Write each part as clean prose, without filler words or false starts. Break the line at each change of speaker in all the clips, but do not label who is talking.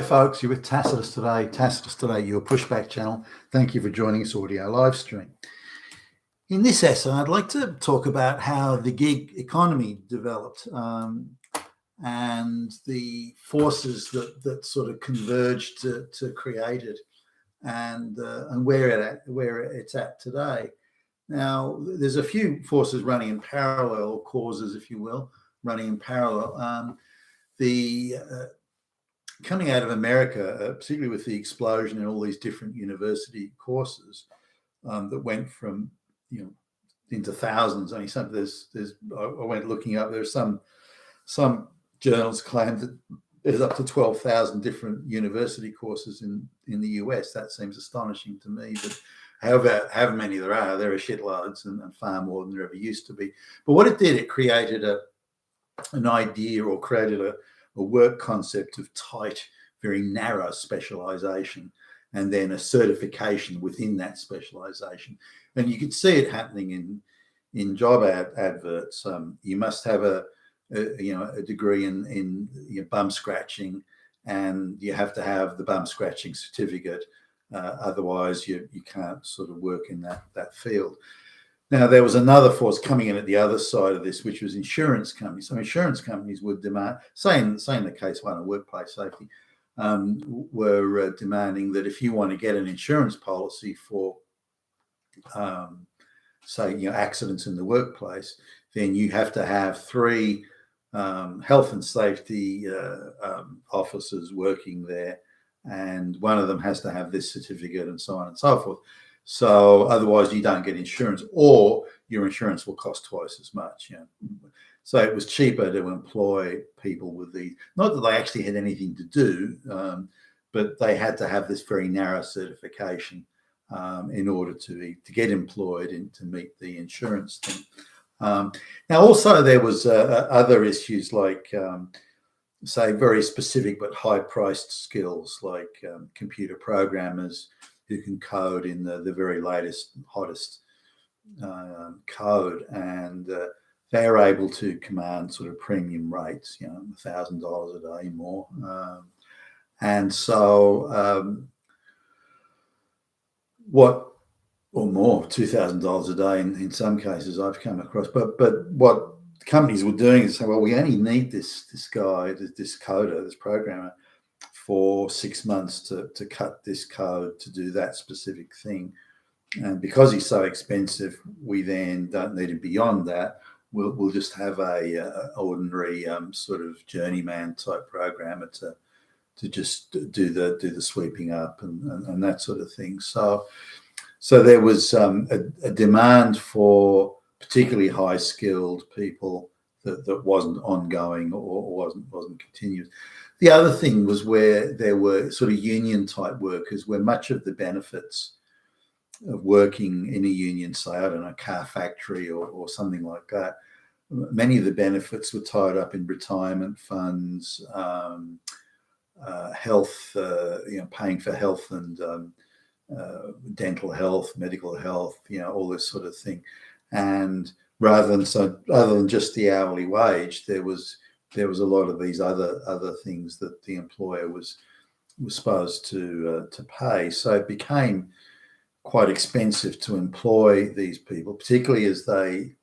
Folks, you're with Tacitus today. Tacitus today, your pushback channel. Thank you for joining us audio live stream. In this essay, I'd like to talk about how the gig economy developed and the forces that sort of converged to create it, and where it's at today. Now, there's a few forces running in parallel, or causes, if you will, running in parallel. Coming out of America, particularly with the explosion in all these different university courses that went from, into thousands. I mean, I went looking up. There's some journals claim that there's up to 12,000 different university courses in the US. That seems astonishing to me, but however many there are shitloads and far more than there ever used to be. But what it did, it created an idea, or created a work concept of tight, very narrow specialization, and then a certification within that specialization. And you could see it happening in job adverts. You must have a degree in bum scratching, and you have to have the bum scratching certificate. Otherwise, you can't sort of work in that field. Now, there was another force coming in at the other side of this, which was insurance companies. So insurance companies would demand, saying the case one of workplace safety, were demanding that if you want to get an insurance policy for, say, accidents in the workplace, then you have to have 3 health and safety officers working there, and one of them has to have this certificate, and so on and so forth. So otherwise you don't get insurance, or your insurance will cost twice as much. So it was cheaper to employ people with these. Not that they actually had anything to do, but they had to have this very narrow certification in order to get employed and to meet the insurance thing. Now, also there was other issues like, say, very specific but high-priced skills like computer programmers who can code in the very latest, hottest code, and they're able to command sort of premium rates, $1,000 a day more. And so or more, $2,000 a day in some cases I've come across. But what companies were doing is saying, well, we only need this guy, this coder, this programmer, for 6 months to cut this code to do that specific thing. And because he's so expensive, we then don't need him beyond that. We'll just have a ordinary sort of journeyman type programmer to just do the sweeping up and that sort of thing. So there was a demand for particularly high skilled people that wasn't ongoing or wasn't continuous. The other thing was where there were sort of union type workers, where much of the benefits of working in a union, say, I don't know, car factory or something like that, many of the benefits were tied up in retirement funds, health, paying for health and dental health, medical health, all this sort of thing. And rather than just the hourly wage, there was a lot of these other things that the employer was supposed to pay. So it became quite expensive to employ these people, particularly as they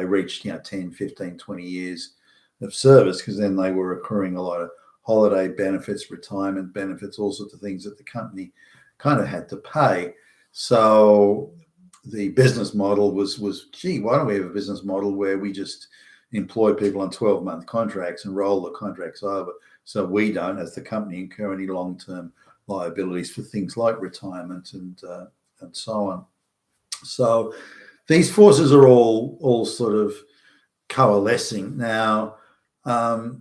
reached 10, 15, 20 years of service, because then they were accruing a lot of holiday benefits, retirement benefits, all sorts of things that the company kind of had to pay. So the business model was, gee, why don't we have a business model where we just employ people on 12-month contracts and roll the contracts over, so we don't, as the company, incur any long-term liabilities for things like retirement and so on. So these forces are all sort of coalescing now. I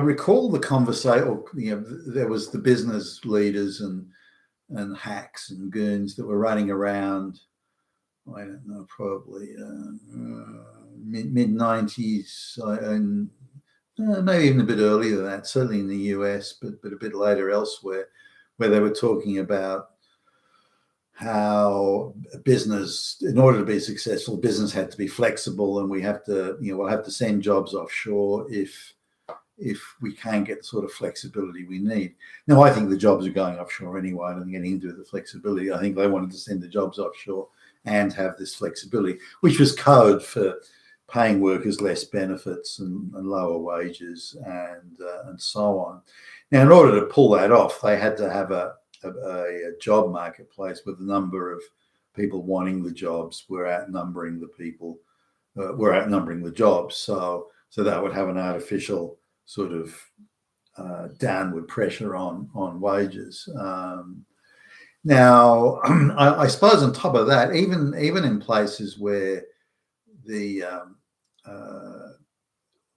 recall the conversation. There was the business leaders and hacks and goons that were running around. I don't know, probably mid 90s and maybe even a bit earlier than that, certainly in the US, but a bit later elsewhere, where they were talking about how business, in order to be successful, business had to be flexible, and we'll have to send jobs offshore if if we can get the sort of flexibility we need. Now, I think the jobs are going offshore anyway. I don't think anything to do with the flexibility. I think they wanted to send the jobs offshore and have this flexibility, which was code for paying workers less benefits and lower wages and so on. Now, in order to pull that off, they had to have a job marketplace where the number of people wanting the jobs were outnumbering the people, were outnumbering the jobs. So that would have an artificial sort of downward pressure on wages. Now, I suppose on top of that, even in places where the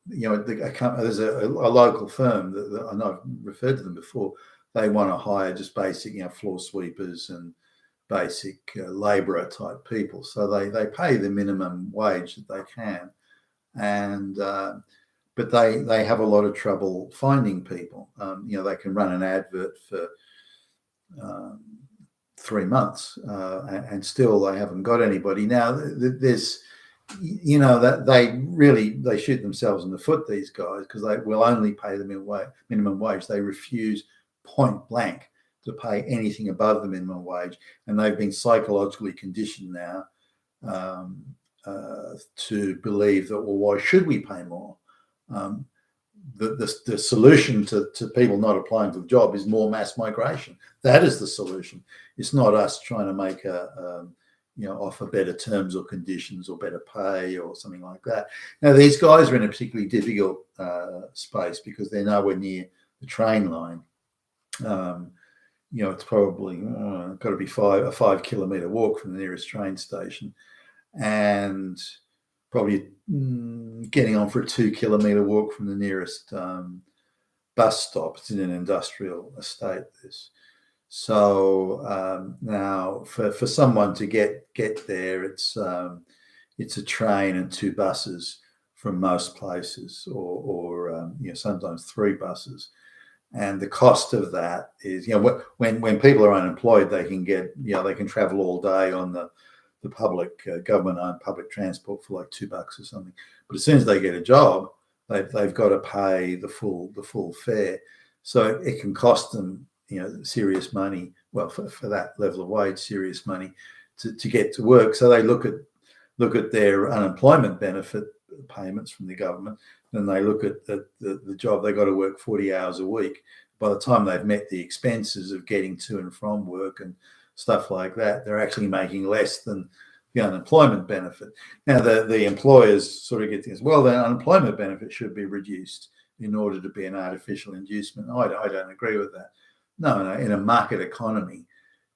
there's a local firm that I know I've referred to them before. They want to hire just basic, floor sweepers and basic labourer type people. So they pay the minimum wage that they can, and but they have a lot of trouble finding people. They can run an advert for 3 months and still they haven't got anybody. Now there's that they shoot themselves in the foot, these guys, because they will only pay the minimum wage. They refuse point blank to pay anything above the minimum wage, and they've been psychologically conditioned now to believe that, well, why should we pay more? The solution to people not applying for the job is more mass migration. That is the solution. It's not us trying to make offer better terms or conditions or better pay or something like that. Now, these guys are in a particularly difficult space because they're nowhere near the train line. It's probably got to be a 5 kilometre walk from the nearest train station, and probably getting on for a 2 kilometre walk from the nearest bus stop. It's in an industrial estate, this. So now for someone to get there, it's a train and 2 buses from most places, or sometimes 3 buses. And the cost of that is, when people are unemployed, they can they can travel all day on the public government-owned public transport for like $2 or something. But as soon as they get a job, they've got to pay the full fare. So it can cost them serious money. Well, for that level of wage, serious money to get to work. So they look at their unemployment benefit payments from the government, and they look at the job. They got to work 40 hours a week. By the time they've met the expenses of getting to and from work and stuff like that, they're actually making less than the unemployment benefit. Now, the employers sort of get things, well, the unemployment benefit should be reduced in order to be an artificial inducement. I don't agree with that. No, in a market economy,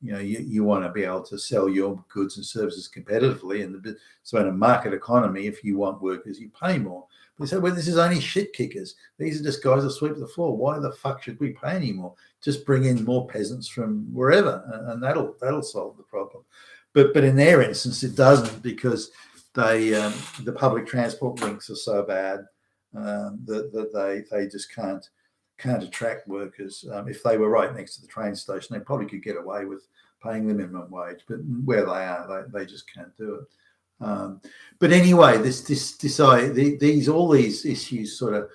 you want to be able to sell your goods and services competitively. So in a market economy, if you want workers, you pay more. But they say, well, this is only shit kickers. These are just guys that sweep the floor. Why the fuck should we pay any more? Just bring in more peasants from wherever, and that'll solve the problem. But in their instance, it doesn't, because the public transport links are so bad that they just can't attract workers. If they were right next to the train station, they probably could get away with paying the minimum wage, but where they are, they just can't do it. But anyway, all these issues sort of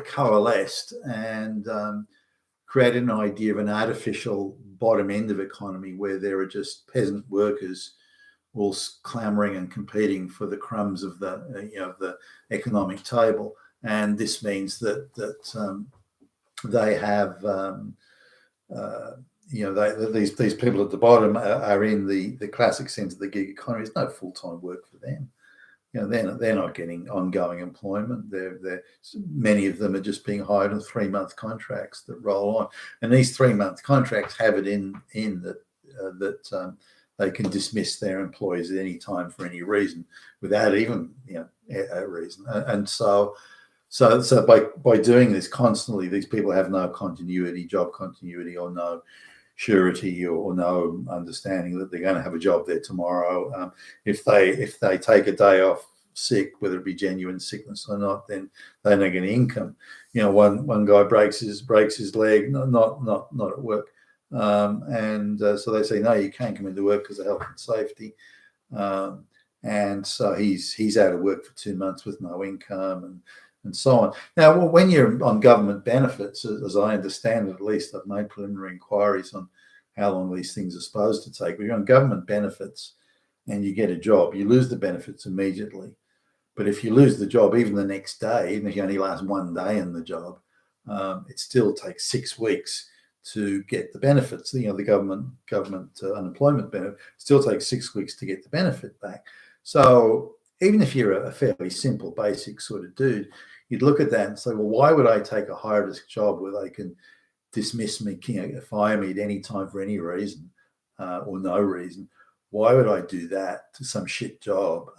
coalesced and created an idea of an artificial bottom end of economy where there are just peasant workers all clamoring and competing for the crumbs of the economic table, and this means that they have these people at the bottom are in the classic sense of the gig economy. There's no full-time work for them. They're not getting ongoing employment. Many of them are just being hired on 3-month contracts that roll on, and these 3-month contracts have it in that they can dismiss their employees at any time for any reason without even a reason. And so by doing this constantly, these people have no job continuity, or no surety, or no understanding that they're going to have a job there tomorrow. If they take a day off sick, whether it be genuine sickness or not, then they're not getting income. One guy breaks his leg, not at work, and so they say, no, you can't come into work because of health and safety. And so he's out of work for 2 months with no income, and so on. Now, when you're on government benefits, as I understand it, at least I've made preliminary inquiries on how long these things are supposed to take. But you're on government benefits and you get a job, you lose the benefits immediately. But if you lose the job even the next day, even if you only last one day in the job, it still takes 6 weeks to get the benefits. The government unemployment benefit still takes 6 weeks to get the benefit back. So even if you're a fairly simple, basic sort of dude, you'd look at that and say, well, why would I take a high risk job where they can dismiss me, fire me at any time for any reason or no reason? Why would I do that to some shit job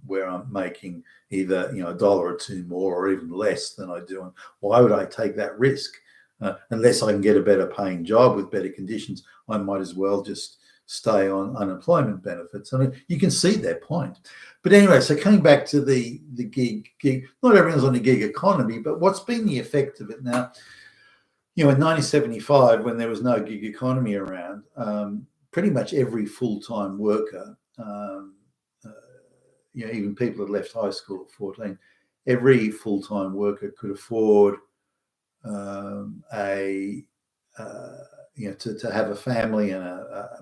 where I'm making either $1 or $2 more or even less than I do? And why would I take that risk? Unless I can get a better paying job with better conditions, I might as well just stay on unemployment benefits. I mean, you can see their point. But anyway, so coming back to the gig, not everyone's on a gig economy, but what's been the effect of it now? In 1975, when there was no gig economy around, pretty much every full-time worker, even people that left high school at 14, every full-time worker could afford to have a family and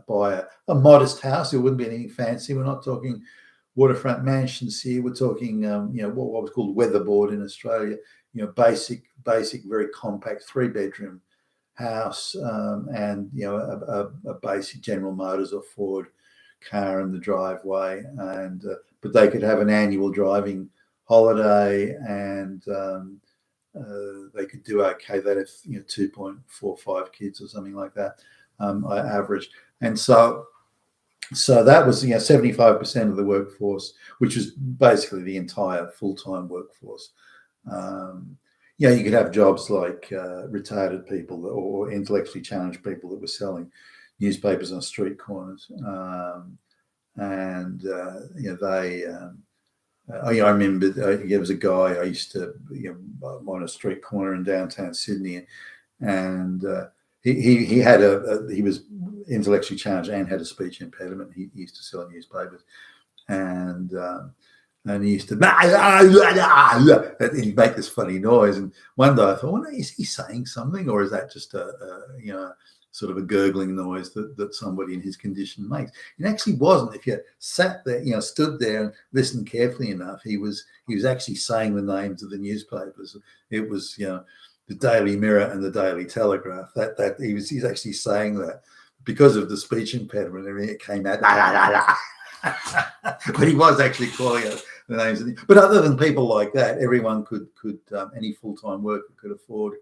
buy a modest house. It wouldn't be anything fancy. We're not talking waterfront mansions here. We're talking, what was called weatherboard in Australia. Basic, very compact 3-bedroom house, and a basic General Motors or Ford car in the driveway, and but they could have an annual driving holiday, and they could do okay. They'd have 2.45 kids or something like that, average. And so that was 75% of the workforce, which was basically the entire full-time workforce. You could have jobs like retarded people or intellectually challenged people that were selling newspapers on street corners, I remember there was a guy I used to on a street corner in downtown Sydney, and he was intellectually challenged and had a speech impediment. He used to sell newspapers, and he used to and he'd make this funny noise. And one day I thought, well, is he saying something, or is that just a sort of a gurgling noise that somebody in his condition makes? It actually wasn't. If you sat there, stood there and listened carefully enough, he was actually saying the names of the newspapers. It was the Daily Mirror and the Daily Telegraph. That he's actually saying that because of the speech impediment. Everything it came out, but he was actually calling out the names. But other than people like that, everyone could any full-time worker could afford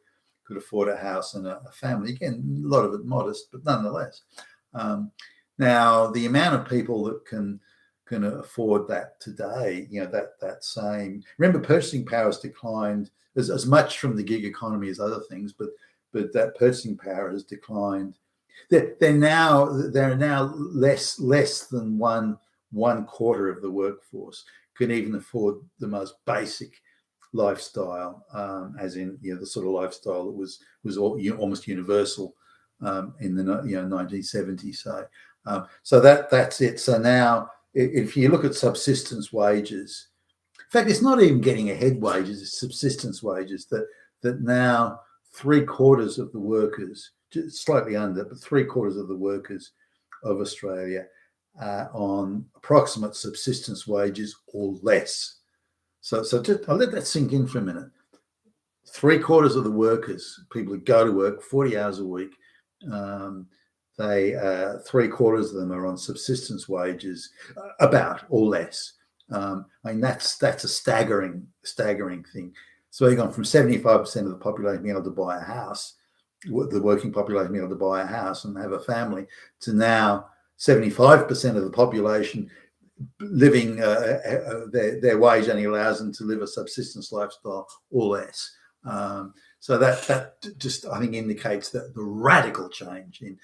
a house and a family. Again, a lot of it modest, but nonetheless. Now, the amount of people that can afford that today, that same. Remember, purchasing power has declined as much from the gig economy as other things, but that purchasing power has declined. They're now less than one quarter of the workforce can even afford the most basic lifestyle, as in the sort of lifestyle that was almost universal in the 1970s. So that's it. So now, if you look at subsistence wages, in fact, it's not even getting ahead wages; it's subsistence wages. That now 3/4 of the workers, just slightly under, but 3/4 of the workers of Australia are on approximate subsistence wages or less. So just I'll let that sink in for a minute. 3/4 of the workers, people who go to work 40 hours a week, 3/4 of them are on subsistence wages, about or less. I mean, that's a staggering thing. So you've gone from 75% of the population being able to buy a house, the working population being able to buy a house and have a family, to now 75% of the population living their wage only allows them to live a subsistence lifestyle or less. So that just, I think, indicates that the radical change in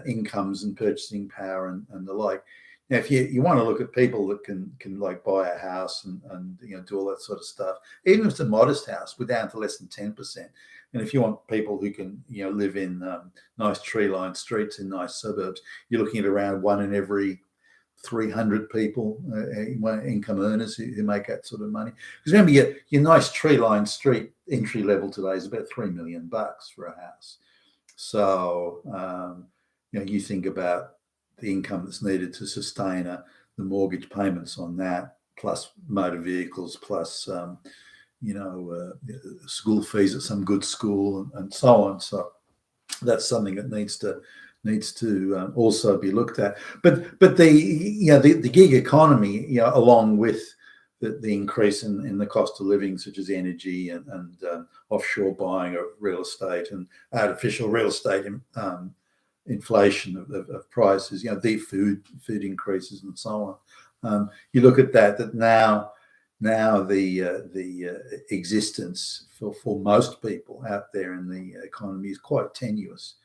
incomes and purchasing power and the like. Now, if you want to look at people that can like buy a house and do all that sort of stuff, even if it's a modest house, we're down to less than 10%. And if you want people who can live in nice tree-lined streets in nice suburbs, you're looking at around 1 in every 300 people, income earners who make that sort of money. Because remember, your nice tree-lined street entry level today is about $3 million for a house. So you think about the income that's needed to sustain the mortgage payments on that, plus motor vehicles, plus school fees at some good school, and so on. So that's something that needs to also be looked at. But the gig economy, along with the increase in the cost of living, such as energy and offshore buying of real estate and artificial real estate inflation of prices, the food increases and so on. You look at that now the existence for most people out there in the economy is quite tenuous.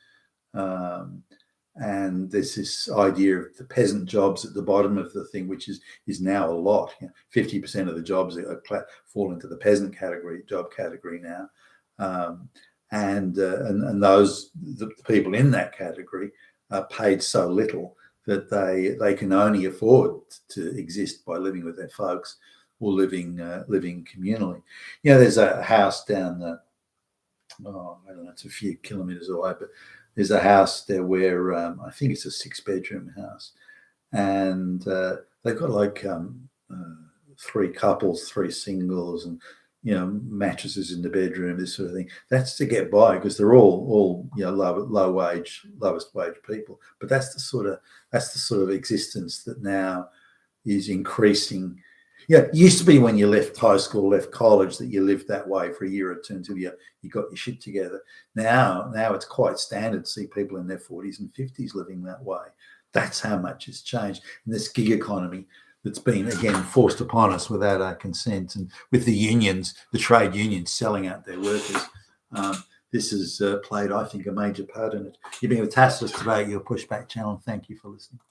And there's this idea of the peasant jobs at the bottom of the thing, which is now a lot. 50% of the jobs fall into the peasant job category now, and those the people in that category are paid so little that they can only afford to exist by living with their folks or living communally. There's a house down the I don't know, it's a few kilometers away, but there's a house there where I think it's a 6-bedroom house, and they've got like 3 couples, 3 singles, and mattresses in the bedroom, this sort of thing. That's to get by because they're all lowest wage people. But that's the sort of existence that now is increasing. It used to be when you left high school, left college, that you lived that way for a year or two until you got your shit together. Now it's quite standard to see people in their 40s and 50s living that way. That's how much it's changed. And this gig economy that's been, again, forced upon us without our consent, and with the trade unions selling out their workers, this has played, I think, a major part in it. You've been with Tasseless today, your Pushback channel. Thank you for listening.